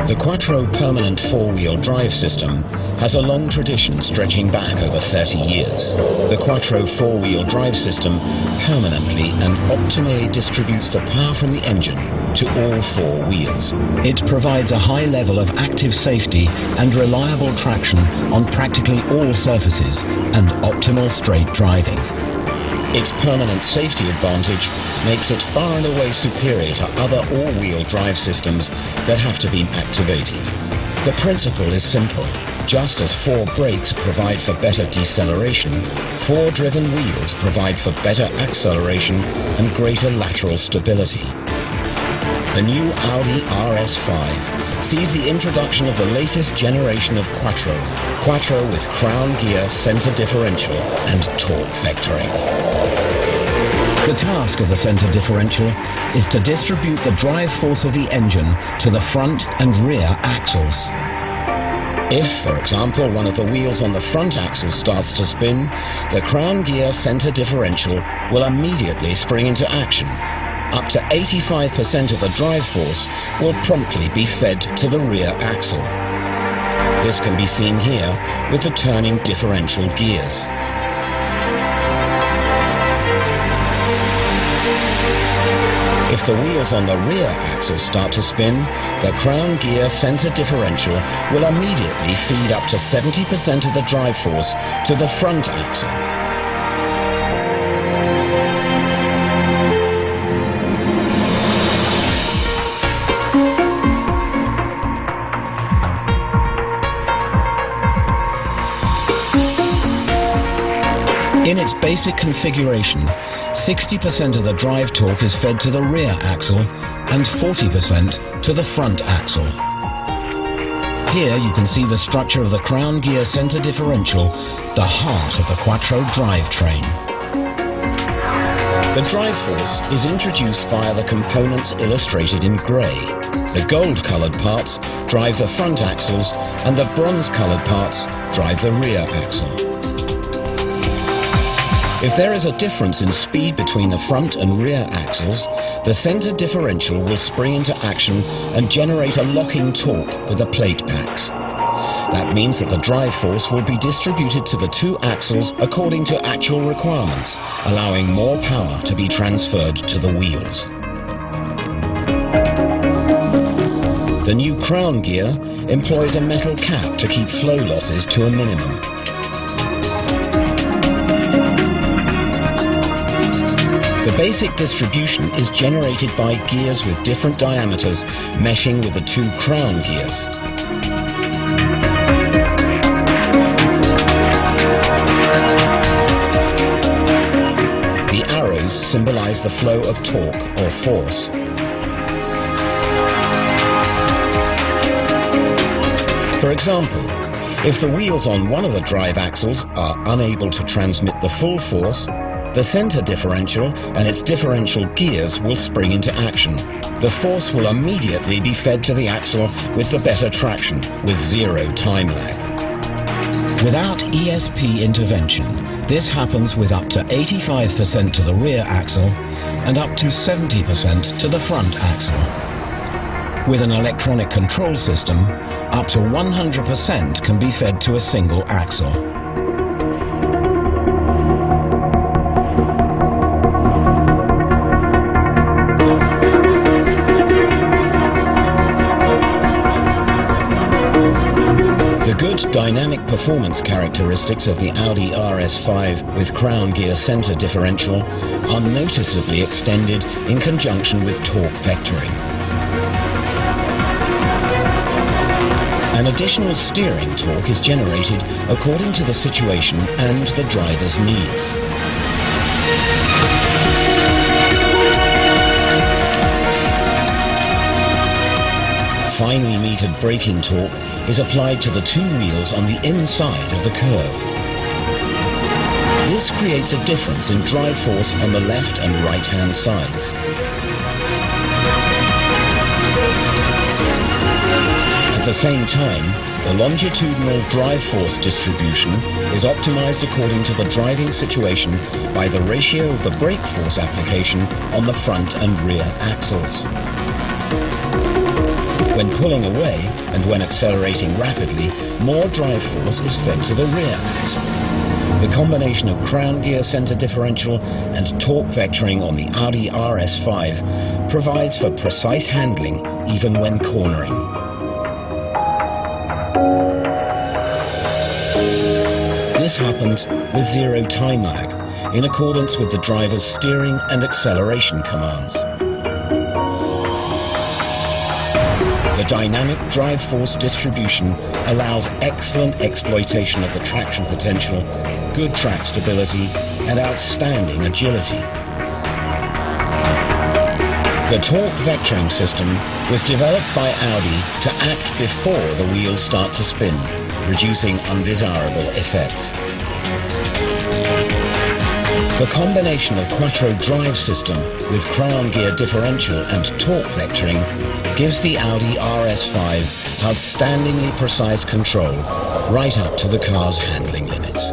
The Quattro permanent four-wheel drive system has a long tradition stretching back over 30 years. The Quattro four-wheel drive system permanently and optimally distributes the power from the engine to all four wheels. It provides a high level of active safety and reliable traction on practically all surfaces and optimal straight driving. Its permanent safety advantage makes it far and away superior to other all-wheel drive systems that have to be activated. The principle is simple. Just as four brakes provide for better deceleration, four driven wheels provide for better acceleration and greater lateral stability. The new Audi RS5 sees the introduction of the latest generation of Quattro with crown gear, center differential and torque vectoring. The task of the center differential is to distribute the drive force of the engine to the front and rear axles. If, for example, one of the wheels on the front axle starts to spin, the crown gear center differential will immediately spring into action. Up to 85% of the drive force will promptly be fed to the rear axle. This can be seen here with the turning differential gears. If the wheels on the rear axle start to spin, the crown gear center differential will immediately feed up to 70% of the drive force to the front axle. In its basic configuration, 60% of the drive torque is fed to the rear axle and 40% to the front axle. Here you can see the structure of the crown gear center differential, the heart of the Quattro drivetrain. The drive force is introduced via the components illustrated in grey. The gold-coloured parts drive the front axles and the bronze-coloured parts drive the rear axle. If there is a difference in speed between the front and rear axles, the center differential will spring into action and generate a locking torque with the plate packs. That means that the drive force will be distributed to the two axles according to actual requirements, allowing more power to be transferred to the wheels. The new crown gear employs a metal cap to keep flow losses to a minimum. The basic distribution is generated by gears with different diameters meshing with the two crown gears. The arrows symbolize the flow of torque or force. For example, if the wheels on one of the drive axles are unable to transmit the full force, the center differential and its differential gears will spring into action. The force will immediately be fed to the axle with the better traction, with zero time lag. Without ESP intervention, this happens with up to 85% to the rear axle and up to 70% to the front axle. With an electronic control system, up to 100% can be fed to a single axle. The good dynamic performance characteristics of the Audi RS5 with crown gear center differential are noticeably extended in conjunction with torque vectoring. An additional steering torque is generated according to the situation and the driver's needs. Finely metered braking torque is applied to the two wheels on the inside of the curve. This creates a difference in drive force on the left and right-hand sides. At the same time, the longitudinal drive force distribution is optimized according to the driving situation by the ratio of the brake force application on the front and rear axles. When When pulling away and when accelerating rapidly, more drive force is fed to the rear axle. The combination of crown gear center differential and torque vectoring on the Audi RS5 provides for precise handling even when cornering. This happens with zero time lag, in accordance with the driver's steering and acceleration commands. The dynamic drive force distribution allows excellent exploitation of the traction potential, good track stability, and outstanding agility. The torque vectoring system was developed by Audi to act before the wheels start to spin, reducing undesirable effects. The combination of Quattro drive system with crown gear differential and torque vectoring gives the Audi RS5 outstandingly precise control right up to the car's handling limits.